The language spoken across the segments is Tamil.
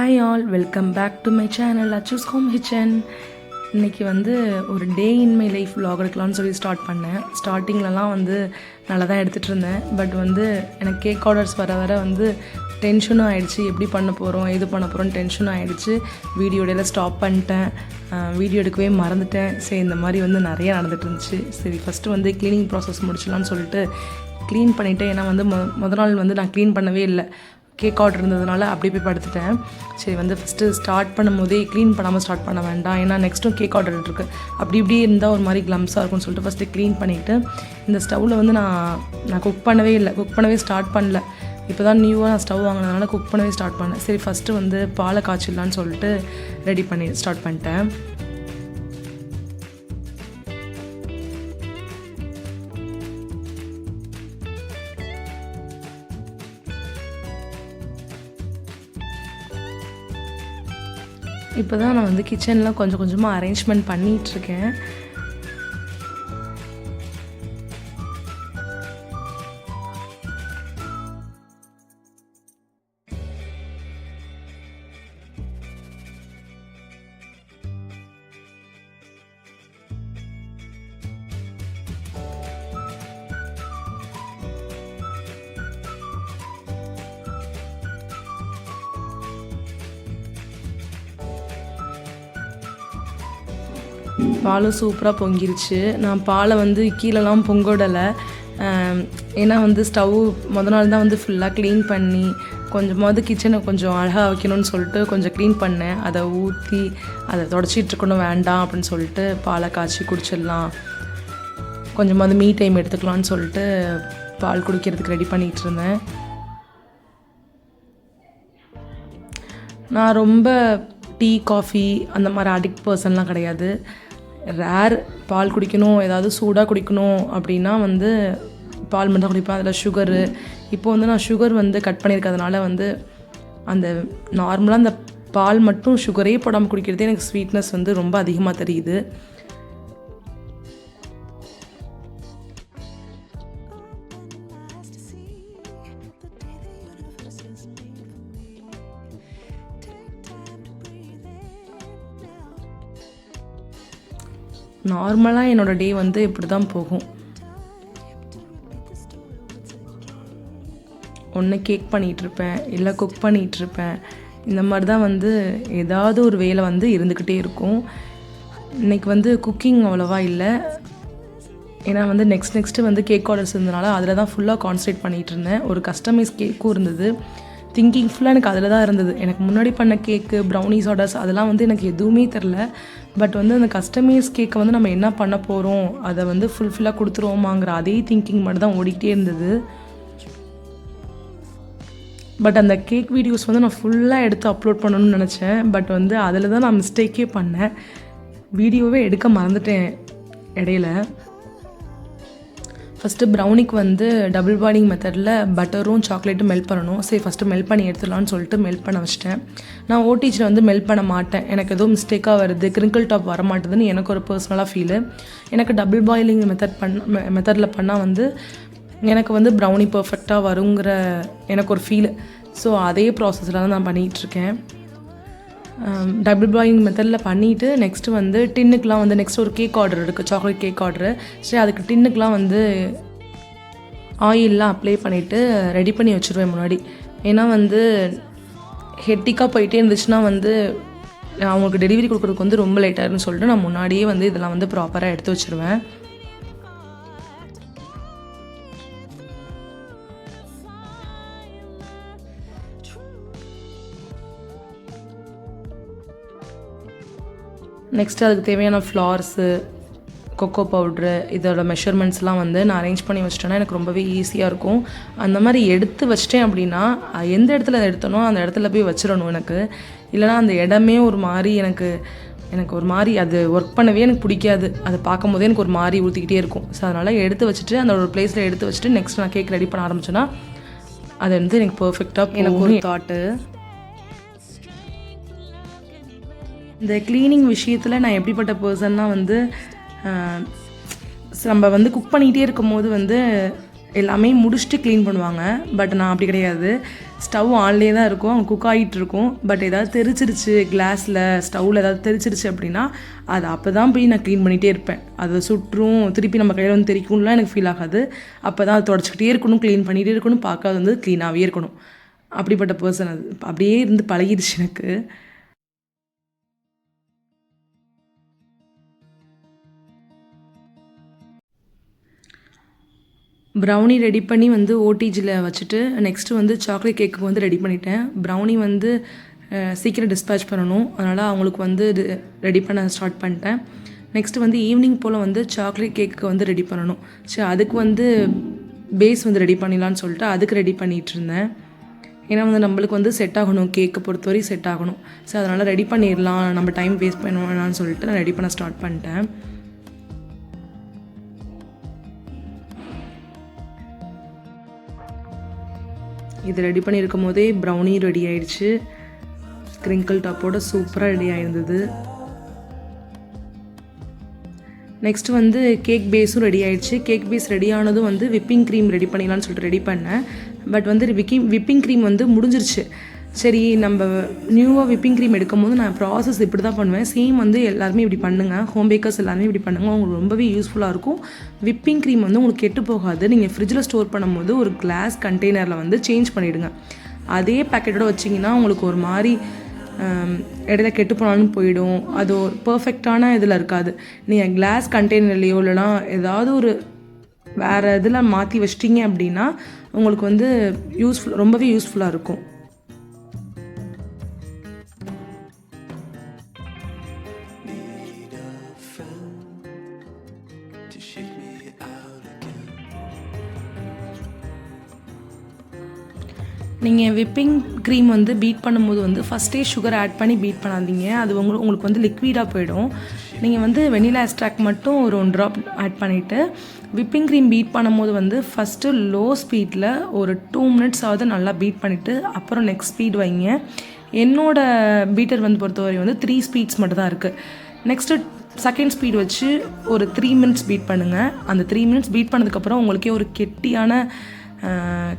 Hi all, welcome back to my channel Achu's home kitchen. இன்றைக்கி வந்து ஒரு day in my life vlog எடுக்கலாம்னு சொல்லி ஸ்டார்ட் பண்ணேன். ஸ்டார்டிங்லலாம் வந்து நல்லா தான் எடுத்துகிட்டு இருந்தேன். பட் வந்து எனக்கு கேக் ஆர்டர்ஸ் வர வர வந்து டென்ஷனும் ஆகிடுச்சு. எப்படி பண்ண போகிறோம், எது பண்ண போகிறோன்னு டென்ஷனும் ஆகிடுச்சு. வீடியோ இடையில ஸ்டாப் பண்ணிட்டேன். வீடியோ எடுக்கவே மறந்துட்டேன். சரி, இந்த மாதிரி வந்து நிறைய நடந்துகிட்டு இருந்துச்சு. சரி, ஃபஸ்ட்டு வந்து க்ளீனிங் ப்ராசஸ் முடிச்சலான்னு சொல்லிட்டு க்ளீன் பண்ணிவிட்டேன். ஏன்னா வந்து மொதல் நாள் வந்து நான் க்ளீன் பண்ணவே இல்லை. கேக் ஆர்டர் இருந்ததுனால அப்படி போய் படுத்துட்டேன். சரி, வந்து ஃபஸ்ட்டு ஸ்டார்ட் பண்ணும் போதே க்ளீன் பண்ணாமல் ஸ்டார்ட் பண்ண வேண்டாம். ஏன்னா நெக்ஸ்ட்டும் கேக் ஆர்டர் இருக்குது. அப்படி இப்படி இருந்தால் ஒரு மாதிரி க்ளம்ஸாக இருக்கும்னு சொல்லிட்டு ஃபஸ்ட்டு க்ளீன் பண்ணிவிட்டு இந்த ஸ்டவ்வில் வந்து நான் குக் பண்ணவே ஸ்டார்ட் பண்ணல. இப்போ தான் நியூவாக நான் ஸ்டவ் வாங்கினதுனால குக் பண்ணவே ஸ்டார்ட் பண்ணேன். சரி, ஃபஸ்ட்டு வந்து பாலை காய்ச்சிடலான்னு சொல்லிட்டு ரெடி பண்ணி ஸ்டார்ட் பண்ணிட்டேன். இப்போ தான் நான் வந்து கிச்சனில் கொஞ்சம் கொஞ்சமாக அரேஞ்ச்மெண்ட் பண்ணிகிட்ருக்கேன். பாலும் சூப்பராக பொங்கிருச்சு. நான் பாலை வந்து கீழெல்லாம் பொங்கவிடலை. ஏன்னா வந்து ஸ்டவ் மொதல் நாள் தான் வந்து ஃபுல்லாக க்ளீன் பண்ணி கொஞ்சமாவது கிச்சனை கொஞ்சம் அழகாக வைக்கணும்னு சொல்லிட்டு கொஞ்சம் க்ளீன் பண்ணேன். அதை ஊற்றி அதை தொடச்சிட்ருக்கணும் வேண்டாம் அப்படின்னு சொல்லிட்டு பாலை காய்ச்சி குடிச்சிடலாம், கொஞ்சமாவது மீ டைம் எடுத்துக்கலான்னு சொல்லிட்டு பால் குடிக்கிறதுக்கு ரெடி பண்ணிகிட்டு இருந்தேன். நான் ரொம்ப டீ காஃபி அந்த மாதிரி அடிக்ட் பர்சன்லாம் கிடையாது. ரேர் பால் குடிக்கணும், ஏதாவது சூடாக குடிக்கணும் அப்படின்னா வந்து பால் மட்டும் தான் குடிப்பேன். அதில் சுகரு இப்போ வந்து நான் சுகர் வந்து கட் பண்ணியிருக்கிறதுனால வந்து அந்த நார்மலாக அந்த பால் மட்டும் சுகரே போடாமல் குடிக்கிறதே எனக்கு ஸ்வீட்னஸ் வந்து ரொம்ப அதிகமாக தெரியுது. நார்மலாக என்னோடய டே வந்து இப்படி தான் போகும். ஒன்று கேக் பண்ணிகிட்ருப்பேன், இல்லை குக் பண்ணிகிட்ருப்பேன். இந்த மாதிரி தான் வந்து ஏதாவது ஒரு வேலை வந்து இருந்துக்கிட்டே இருக்கும். இன்றைக்கி வந்து குக்கிங் அவ்வளோவா இல்லை. ஏன்னா வந்து நெக்ஸ்ட்டு வந்து கேக் ஆர்டர்ஸ் இருந்ததுனால அதில் தான் ஃபுல்லாக கான்சன்ட்ரேட் பண்ணிகிட்டு இருந்தேன். ஒரு கஸ்டமைஸ் கேக்கும் இருந்தது. திங்கிங் ஃபுல்லாக எனக்கு அதில் தான் இருந்தது. எனக்கு முன்னாடி பண்ண கேக்கு, ப்ரௌனிஸ் ஆர்டர்ஸ் அதெல்லாம் வந்து எனக்கு எதுவுமே தெரில. பட் வந்து அந்த கஸ்டமைஸ் கேக்கை வந்து நம்ம என்ன பண்ண போகிறோம், அதை வந்து ஃபுல்ஃபில்லாக கொடுத்துருவோமாங்கிற அதே திங்கிங் மட்டும் தான் ஓடிக்கிட்டே இருந்தது. பட் அந்த கேக் வீடியோஸ் வந்து நான் ஃபுல்லாக எடுத்து அப்லோட் பண்ணணும்னு நினச்சேன். பட் வந்து அதில் தான் நான் மிஸ்டேக்கே பண்ணேன். வீடியோவே எடுக்க மறந்துட்டேன் இடையில. ஃபஸ்ட்டு ப்ரௌனிக்கு வந்து டபுள் பாயிலிங் மெத்தடில் பட்டரும் சாக்லேட்டும் மெல்ட் பண்ணணும். சரி, ஃபஸ்ட்டு மெல்ட் பண்ணி எடுத்துடலான்னு சொல்லிட்டு மெல்ட் பண்ண வச்சிட்டேன். நான் ஓடிஜியில் வந்து மெல்ட் பண்ண மாட்டேன். எனக்கு எதுவும் மிஸ்டேக்காக வருது, கிரிங்கிள் டாப் வர மாட்டேதுன்னு எனக்கு ஒரு பர்சனலாக ஃபீலு. எனக்கு டபுள் பாயிலிங் மெத்தடில் பண்ணால் வந்து எனக்கு வந்து ப்ரௌனி பர்ஃபெக்டாக வருங்கிற எனக்கு ஒரு ஃபீலு. ஸோ அதே ப்ராசஸில் தான் நான் பண்ணிகிட்ருக்கேன். டபுள் பாயிலிங் மெத்தடில் பண்ணிவிட்டு நெக்ஸ்ட்டு வந்து டின்னுக்கெலாம் வந்து நெக்ஸ்ட் ஒரு கேக் ஆர்டர் இருக்குது, சாக்லேட் கேக் ஆர்டரு. சரி, அதுக்கு டின்னுக்கெலாம் வந்து ஆயிலெலாம் அப்ளை பண்ணிவிட்டு ரெடி பண்ணி வச்சுருவேன் முன்னாடி. ஏன்னா வந்து ஹெட்டிக்காக போயிட்டே இருந்துச்சுன்னா வந்து அவங்களுக்கு டெலிவரி கொடுக்குறதுக்கு வந்து ரொம்ப லேட் ஆயிருன்னு சொல்லிட்டு நான் முன்னாடியே வந்து இதெல்லாம் வந்து ப்ராப்பராக எடுத்து வச்சுருவேன். நெக்ஸ்ட்டு அதுக்கு தேவையான ஃப்ளார்ஸு, கொக்கோ பவுட்ரு, இதோட மெஷர்மெண்ட்ஸ்லாம் வந்து நான் அரேஞ்ச் பண்ணி வச்சிட்டேன்னா எனக்கு ரொம்பவே ஈஸியாக இருக்கும். அந்த மாதிரி எடுத்து வச்சிட்டேன் அப்படின்னா எந்த இடத்துல எடுத்தனோ அந்த இடத்துல போய் வச்சிடணும் எனக்கு. இல்லைனா அந்த இடமே ஒரு மாதிரி எனக்கு ஒரு மாதிரி அது ஒர்க் பண்ணவே எனக்கு பிடிக்காது. அதை பார்க்கும் போதே எனக்கு ஒரு மாதிரி ஊற்றிக்கிட்டே இருக்கும். ஸோ அதனால் எடுத்து வச்சுட்டு அந்த ஒரு பிளேஸில் எடுத்து வச்சுட்டு நெக்ஸ்ட் நான் கேக் ரெடி பண்ண ஆரம்பிச்சேன்னா அது வந்து எனக்கு பர்ஃபெக்டாக எனக்கு ஒரு தாட்டு. இந்த க்ளீனிங் விஷயத்தில் நான் எப்படிப்பட்ட பர்சன்னா வந்து நம்ம வந்து குக் பண்ணிகிட்டே இருக்கும் போது வந்து எல்லாமே முடிச்சுட்டு க்ளீன் பண்ணுவாங்க. பட் நான் அப்படி கிடையாது. ஸ்டவ் ஆன்லேயே தான் இருக்கும், அவங்க குக் ஆகிட்டு இருக்கும். பட் ஏதாவது தெரிச்சிருச்சு கிளாஸில், ஸ்டவ்வில் ஏதாவது தெரிச்சிருச்சு அப்படின்னா அதை அப்போ தான் போய் நான் க்ளீன் பண்ணிகிட்டே இருப்பேன். அதை சுற்றும் திருப்பி நம்ம கையில் வந்து தெரிக்கும்லாம் எனக்கு ஃபீல் ஆகாது. அப்போ தான் அதை தொடச்சிக்கிட்டே இருக்கணும், க்ளீன் பண்ணிகிட்டே இருக்கணும், பார்க்க வந்து க்ளீனாகவே இருக்கணும். அப்படிப்பட்ட பர்சன் அது. அப்படியே இருந்து பழகிடுச்சு எனக்கு. ப்ரௌனி ரெடி பண்ணி வந்து ஓடிஜியில் வச்சுட்டு நெக்ஸ்ட்டு வந்து சாக்லேட் கேக்கு வந்து ரெடி பண்ணிட்டேன். ப்ரௌனி வந்து சீக்கிரம் டிஸ்பேச் பண்ணணும், அதனால் அவங்களுக்கு வந்து ரெடி பண்ண ஸ்டார்ட் பண்ணிட்டேன். நெக்ஸ்ட்டு வந்து ஈவினிங் போல் வந்து சாக்லேட் கேக்கு வந்து ரெடி பண்ணணும். சரி, அதுக்கு வந்து பேஸ் வந்து ரெடி பண்ணிடலான்னு சொல்லிட்டு அதுக்கு ரெடி பண்ணிகிட்டு இருந்தேன். ஏன்னா வந்து நம்மளுக்கு வந்து செட் ஆகணும், கேக்கை பொறுத்தவரையும் செட் ஆகணும். ஸோ அதனால் ரெடி பண்ணிடலாம், நம்ம டைம் வேஸ்ட் பண்ண வேணாம்னு சொல்லிட்டு நான் ரெடி பண்ண ஸ்டார்ட் பண்ணிட்டேன். இது ரெடி பண்ணியிருக்கும் போதே ப்ரௌனி ரெடி ஆயிடுச்சு. ஸ்க்ரிங்கிள் டாப்போட சூப்பராக ரெடி ஆயிருந்தது. நெக்ஸ்ட்டு வந்து கேக் பேஸும் ரெடி ஆகிடுச்சு. கேக் பேஸ் ரெடி ஆனதும் வந்து விப்பிங் க்ரீம் ரெடி பண்ணிடலான்னு சொல்லிட்டு ரெடி பண்ணேன். பட் வந்து விப்பிங் க்ரீம் வந்து முடிஞ்சிருச்சு. சரி, நம்ம நியூவாக விப்பிங் க்ரீம் எடுக்கும் போது நான் ப்ராசஸ் இப்படி தான் பண்ணுவேன். சேம் வந்து எல்லாருமே இப்படி பண்ணுங்கள், ஹோம் பேக்கர்ஸ் எல்லாருமே இப்படி பண்ணுங்கள், உங்களுக்கு ரொம்பவே யூஸ்ஃபுல்லாக இருக்கும். விப்பிங் க்ரீம் வந்து உங்களுக்கு கெட்டு போகாது. நீங்கள் ஃப்ரிட்ஜில் ஸ்டோர் பண்ணும்போது ஒரு கிளாஸ் கண்டெய்னரில் வந்து சேஞ்ச் பண்ணிவிடுங்க. அதே பேக்கெட்டோட வச்சிங்கன்னா உங்களுக்கு ஒரு மாதிரி இடையில கெட்டு போனாலும் போயிடும். அது ஒரு பர்ஃபெக்டான இதில் இருக்காது. நீங்கள் கிளாஸ் கண்டெய்னர்லையோ இல்லைனா ஏதாவது ஒரு வேறு இதில் மாற்றி வச்சிட்டிங்க அப்படின்னா உங்களுக்கு வந்து ரொம்பவே யூஸ்ஃபுல்லாக இருக்கும். நீங்கள் விப்பிங் க்ரீம் வந்து பீட் பண்ணும்போது வந்து ஃபஸ்ட்டே சுகர் ஆட் பண்ணி பீட் பண்ணாதீங்க. அது உங்களுக்கு வந்து லிக்விடாக போயிடும். நீங்கள் வந்து வெனிலா எக்ஸ்ட்ராக்ட் மட்டும் ஒரு 1 ட்ராப் ஆட் பண்ணிவிட்டு விப்பிங் க்ரீம் பீட் பண்ணும்போது வந்து ஃபஸ்ட்டு லோ ஸ்பீடில் ஒரு 2 மினிட்ஸ் ஆகுது நல்லா பீட் பண்ணிவிட்டு அப்புறம் நெக்ஸ்ட் ஸ்பீட் வைங்க. என்னோடய பீட்டர் வந்து பொறுத்தவரை வந்து 3 ஸ்பீட்ஸ் மட்டும் தான் இருக்குது. நெக்ஸ்ட்டு செகண்ட் ஸ்பீட் வச்சு ஒரு 3 மினிட்ஸ் பீட் பண்ணுங்கள். அந்த 3 மினிட்ஸ் பீட் பண்ணதுக்கப்புறம் உங்களுக்கே ஒரு கெட்டியான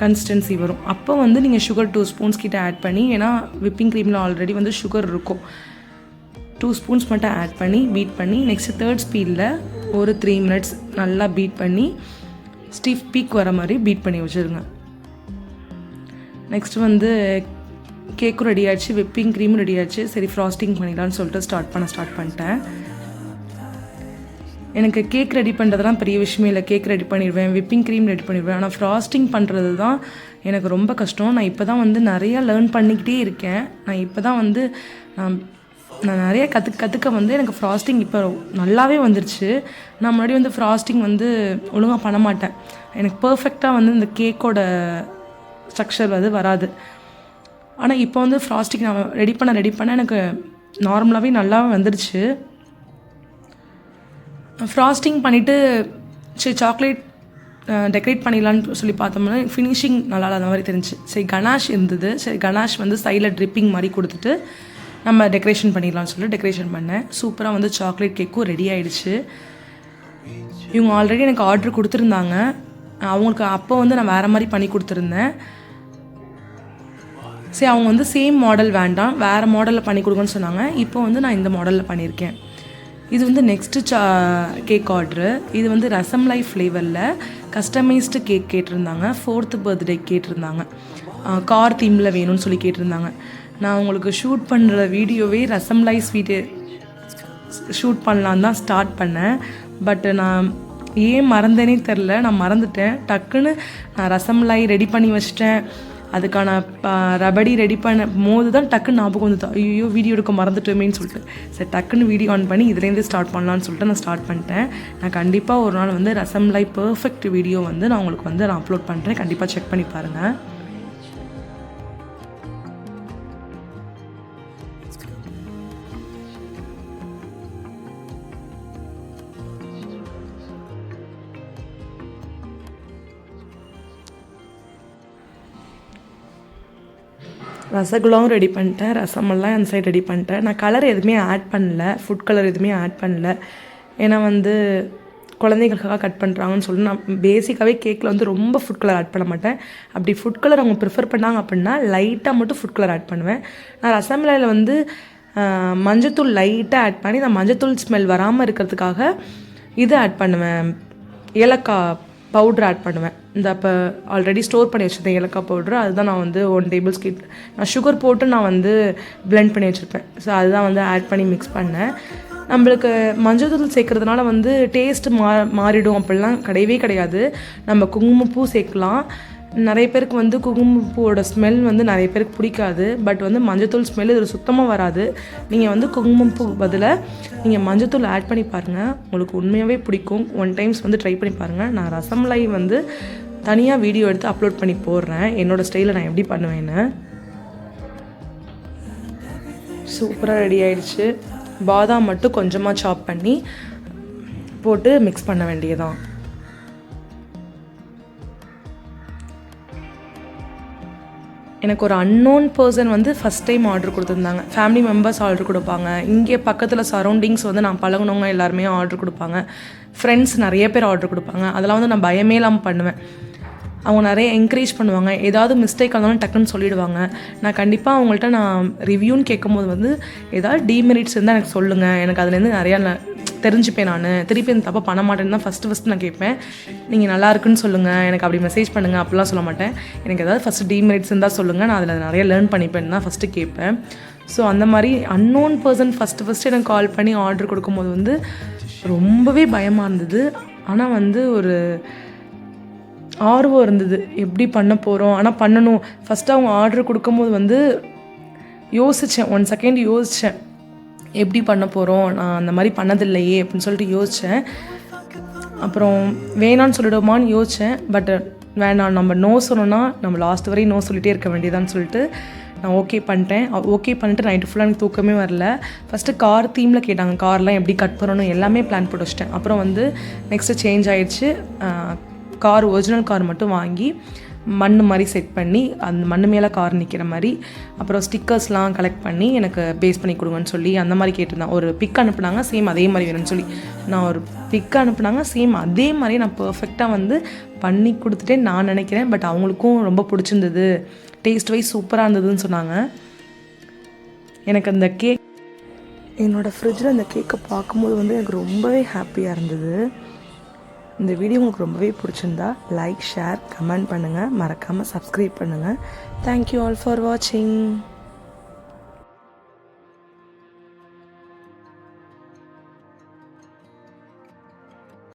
கன்சிஸ்டன்சி வரும். அப்போ வந்து நீங்கள் சுகர் 2 ஸ்பூன்ஸ் கிட்ட ஆட் பண்ணி, ஏன்னா விப்பிங் க்ரீமில் ஆல்ரெடி வந்து சுகர் இருக்கும், 2 ஸ்பூன்ஸ் மட்டும் ஆட் பண்ணி பீட் பண்ணி நெக்ஸ்ட்டு தேர்ட் ஸ்பீடில் ஒரு 3 மினிட்ஸ் நல்லா பீட் பண்ணி ஸ்டிஃப் பீக் வர மாதிரி பீட் பண்ணி வச்சுருங்க. நெக்ஸ்ட் வந்து கேக்கும் ரெடி ஆகிடுச்சு, விப்பிங் க்ரீமும் ரெடி ஆகிடுச்சு. சரி, ஃப்ராஸ்டிங் பண்ணிடலான்னு சொல்லிட்டு ஸ்டார்ட் பண்ணிட்டேன். எனக்கு கேக் ரெடி பண்ணுறதுலாம் பெரிய விஷயமே இல்லை. கேக் ரெடி பண்ணிடுவேன், விப்பிங் க்ரீம் ரெடி பண்ணிடுவேன். ஆனால் ஃப்ராஸ்டிங் பண்ணுறது தான் எனக்கு ரொம்ப கஷ்டம். நான் இப்போ தான் வந்து நிறையா லேர்ன் பண்ணிக்கிட்டே இருக்கேன். நான் இப்போ தான் வந்து நான் நிறைய கற்றுக்க வந்து எனக்கு ஃப்ராஸ்டிங் இப்போ நல்லாவே வந்துருச்சு. நான் முன்னாடி வந்து ஃப்ராஸ்டிங் வந்து ஒழுங்காக பண்ண மாட்டேன். எனக்கு பர்ஃபெக்டாக வந்து இந்த கேக்கோட ஸ்ட்ரக்சர் வந்து வராது. ஆனால் இப்போ வந்து ஃப்ராஸ்டிங் நான் ரெடி பண்ண எனக்கு நார்மலாகவே நல்லாவே வந்துருச்சு. ஃப்ராஸ்டிங் பண்ணிவிட்டு சரி சாக்லேட் டெக்கரேட் பண்ணிடலான்னு சொல்லி பார்த்தோம்னா ஃபினிஷிங் நல்லா இல்லாத மாதிரி தெரிஞ்சு. சரி, கனாஷ் இருந்தது. சரி, கனாஷ் வந்து சைடில் ட்ரிப்பிங் மாதிரி கொடுத்துட்டு நம்ம டெக்கரேஷன் பண்ணிடலாம்னு சொல்லி டெக்கரேஷன் பண்ணேன். சூப்பராக வந்து சாக்லேட் கேக்கும் ரெடி ஆகிடுச்சு. இவங்க ஆல்ரெடி எனக்கு ஆர்டர் கொடுத்துருந்தாங்க. அவங்களுக்கு அப்போ வந்து நான் வேறு மாதிரி பண்ணி கொடுத்துருந்தேன். சரி, அவங்க வந்து சேம் மாடல் வேண்டாம், வேறு மாடலில் பண்ணி கொடுங்கன்னு சொன்னாங்க. இப்போ வந்து நான் இந்த மாடலில் பண்ணியிருக்கேன். இது வந்து நெக்ஸ்ட்டு கேக் ஆர்டரு. இது வந்து ரசமலை ஃப்ளேவரில் கஸ்டமைஸ்டு கேக் கேட்டிருந்தாங்க. 4th பர்த்டே கேட்டிருந்தாங்க. கார் தீமில் வேணும்னு சொல்லி கேட்டிருந்தாங்க. நான் உங்களுக்கு ஷூட் பண்ணுற வீடியோவே ரசமலை ஸ்வீட்டு ஷூட் பண்ணலான்னு தான் ஸ்டார்ட் பண்ணேன். பட் நான் ஏன் மறந்தேனே தெரில, நான் மறந்துட்டேன். டக்குன்னு நான் ரசமலை ரெடி பண்ணி வச்சிட்டேன். அதுக்கான ரபடி ரெடி பண்ண போது தான் டக்குன்னு ஞாபகம் வந்துட்டு, ஐயோ வீடியோ எடுக்க மறந்துட்டோமேன்னு சொல்லிட்டு சரி டக்குன்னு வீடியோ ஆன் பண்ணி இதுலேருந்து ஸ்டார்ட் பண்ணலான்னு சொல்லிட்டு நான் ஸ்டார்ட் பண்ணிட்டேன். நான் கண்டிப்பாக ஒரு நாள் வந்து ரசமலை பர்ஃபெக்ட் வீடியோ வந்து நான் உங்களுக்கு வந்து நான் அப்லோட் பண்ணுறேன். கண்டிப்பாக செக் பண்ணி பாருங்கள். ரசகுல்லாவும் ரெடி பண்ணிட்டேன், ரசமெல்லாம் அந்த சைடு ரெடி பண்ணிட்டேன். நான் கலர் எதுவுமே ஆட் பண்ணல, ஃபுட் கலர் எதுவுமே ஆட் பண்ணல. ஏன்னா வந்து குழந்தைகளுக்காக கட் பண்ணுறாங்கன்னு சொல்லி நான் பேசிக்காகவே கேக்கில் வந்து ரொம்ப ஃபுட் கலர் ஆட் பண்ண மாட்டேன். அப்படி ஃபுட் கலர் அவங்க ப்ரிஃபர் பண்ணாங்க அப்படின்னா லைட்டாக மட்டும் ஃபுட் கலர் ஆட் பண்ணுவேன். நான் ரசமலாயில் வந்து மஞ்சத்தூள் லைட்டாக ஆட் பண்ணி நான் மஞ்சத்தூள் ஸ்மெல் வராமல் இருக்கிறதுக்காக இது ஆட் பண்ணுவேன், ஏலக்காய் பவுட்ரு ஆட் பண்ணுவேன். இந்த இப்போ ஆல்ரெடி ஸ்டோர் பண்ணி வச்சுருந்தேன் ஏலக்காய் பவுட்ரு, அதுதான் நான் வந்து 1 டேபிள் ஸ்பூன் நான் சுகர் போட்டு நான் வந்து பிளெண்ட் பண்ணி வச்சுருப்பேன். ஸோ அதுதான் வந்து ஆட் பண்ணி மிக்ஸ் பண்ணேன். நம்மளுக்கு மஞ்சள் சேர்க்குறதுனால வந்து டேஸ்ட்டு மாறிடும் அப்படிலாம் கிடையவே கிடையாது. நம்ம குங்குமப்பூ சேர்க்கலாம். நிறைய பேருக்கு வந்து குங்குமப்பூவோட ஸ்மெல் வந்து நிறைய பேருக்கு பிடிக்காது. பட் வந்து மஞ்சத்தூள் ஸ்மெல் இது சுத்தமாக வராது. நீங்கள் வந்து குங்குமப்பூ பதிலாக நீங்கள் மஞ்சத்தூள் ஆட் பண்ணி பாருங்கள், உங்களுக்கு உண்மையாகவே பிடிக்கும். 1 டைம்ஸ் வந்து ட்ரை பண்ணி பாருங்கள். நான் ரசமலாய் வந்து தனியாக வீடியோ எடுத்து அப்லோட் பண்ணி போடுறேன், என்னோடய ஸ்டைலில் நான் எப்படி பண்ணுவேன்னு. சூப்பராக ரெடி ஆயிடுச்சு. பாதாம் மட்டும் கொஞ்சமாக சாப் பண்ணி போட்டு மிக்ஸ் பண்ண வேண்டியதான். எனக்கு ஒரு அன்னோன் பர்சன் வந்து ஃபஸ்ட் டைம் ஆர்டர் கொடுத்துருந்தாங்க. ஃபேமிலி மெம்பர்ஸ் ஆர்டர் கொடுப்பாங்க, இங்கே பக்கத்தில் சரௌண்டிங்ஸ் வந்து நான் பழகினவங்க எல்லாருமே ஆர்டர் கொடுப்பாங்க, ஃப்ரெண்ட்ஸ் நிறைய பேர் ஆர்டர் கொடுப்பாங்க. அதெல்லாம் வந்து நான் பயமே இல்லாமல் பண்ணுவேன். அவங்க நிறைய என்கரேஜ் பண்ணுவாங்க. ஏதாவது மிஸ்டேக் இருந்தாலும் டக்குன்னு சொல்லிவிடுவாங்க. நான் கண்டிப்பாக அவங்கள்ட்ட நான் ரிவ்யூன்னு கேட்கும்போது வந்து ஏதாவது டீமெரிட்ஸ் இருந்தால் எனக்கு சொல்லுங்கள், எனக்கு அதுலேருந்து நிறையா தெரிஞ்சுப்பேன். நான் திருப்பி இந்த தப்பாக பண்ண மாட்டேன்னு தான் ஃபஸ்ட்டு நான் கேட்பேன். நீங்கள் நல்லா இருக்குன்னு சொல்லுங்கள், எனக்கு அப்படி மெசேஜ் பண்ணுங்கள் அப்படிலாம் சொல்ல மாட்டேன். எனக்கு ஏதாவது ஃபஸ்ட்டு டீமெரிட்ஸ் இருந்தால் சொல்லுங்கள், நான் அதில் நிறைய லேர்ன் பண்ணிப்பேன்னு தான் ஃபஸ்ட்டு கேட்பேன். ஸோ அந்த மாதிரி அன்னோன் பர்சன் ஃபஸ்ட்டு எனக்கு கால் பண்ணி ஆர்டர் கொடுக்கும்போது வந்து ரொம்பவே பயமாக இருந்தது. ஆனால் வந்து ஒரு ஆர்வம் இருந்தது, எப்படி பண்ண போகிறோம், ஆனால் பண்ணணும். ஃபஸ்ட்டு அவங்க ஆர்டர் கொடுக்கும்போது வந்து யோசித்தேன், 1 செகண்ட் யோசித்தேன், எப்படி பண்ண போகிறோம், நான் அந்த மாதிரி பண்ணதில்லையே அப்படின்னு சொல்லிட்டு யோசித்தேன். அப்புறம் வேணான்னு சொல்லிவிடுமான்னு யோசித்தேன். பட் வேணாம், நம்ம நோ சொன்னோன்னா நம்ம லாஸ்ட் வரையும் நோ சொல்லிகிட்டே இருக்க வேண்டியதான்னு சொல்லிட்டு நான் ஓகே பண்ணிட்டேன். ஓகே பண்ணிட்டு நைட்டு ஃபுல்லாக எனக்கு தூக்கமே வரல. ஃபஸ்ட்டு கார் தீமில் கேட்டாங்க, கார்லாம் எப்படி கட் பண்ணணும் எல்லாமே பிளான் போட்டு வச்சிட்டேன். அப்புறம் வந்து நெக்ஸ்ட்டு சேஞ்ச் ஆகிடுச்சு. கார் ஒரிஜினல் கார் மட்டும் வாங்கி மண் மாதிரி செட் பண்ணி அந்த மண் மேலே கார் நிற்கிற மாதிரி, அப்புறம் ஸ்டிக்கர்ஸ்லாம் கலெக்ட் பண்ணி எனக்கு பேஸ் பண்ணி கொடுங்கன்னு சொல்லி அந்த மாதிரி கேட்டிருந்தேன். ஒரு பிக் அனுப்புனாங்க, சேம் அதே மாதிரி வேணும்னு சொல்லி நான் ஒரு பிக் அனுப்புனாங்க, சேம் அதே மாதிரி நான் பர்ஃபெக்டாக வந்து பண்ணி கொடுத்துட்டேன் நான் நினைக்கிறேன். பட் அவங்களுக்கும் ரொம்ப பிடிச்சிருந்தது, டேஸ்ட் வைஸ் சூப்பராக இருந்ததுன்னு சொன்னாங்க. எனக்கு அந்த கேக் என்னோடய ஃப்ரிட்ஜில் அந்த கேக்கை பார்க்கும்போது வந்து எனக்கு ரொம்பவே ஹாப்பியாக இருந்தது. இந்த வீடியோ உங்களுக்கு ரொம்பவே பிடிச்சிருந்தா லைக், ஷேர், கமெண்ட் பண்ணுங்கள். மறக்காமல் சப்ஸ்கிரைப் பண்ணுங்கள். தேங்க்யூ ஆல் ஃபார் வாட்சிங்.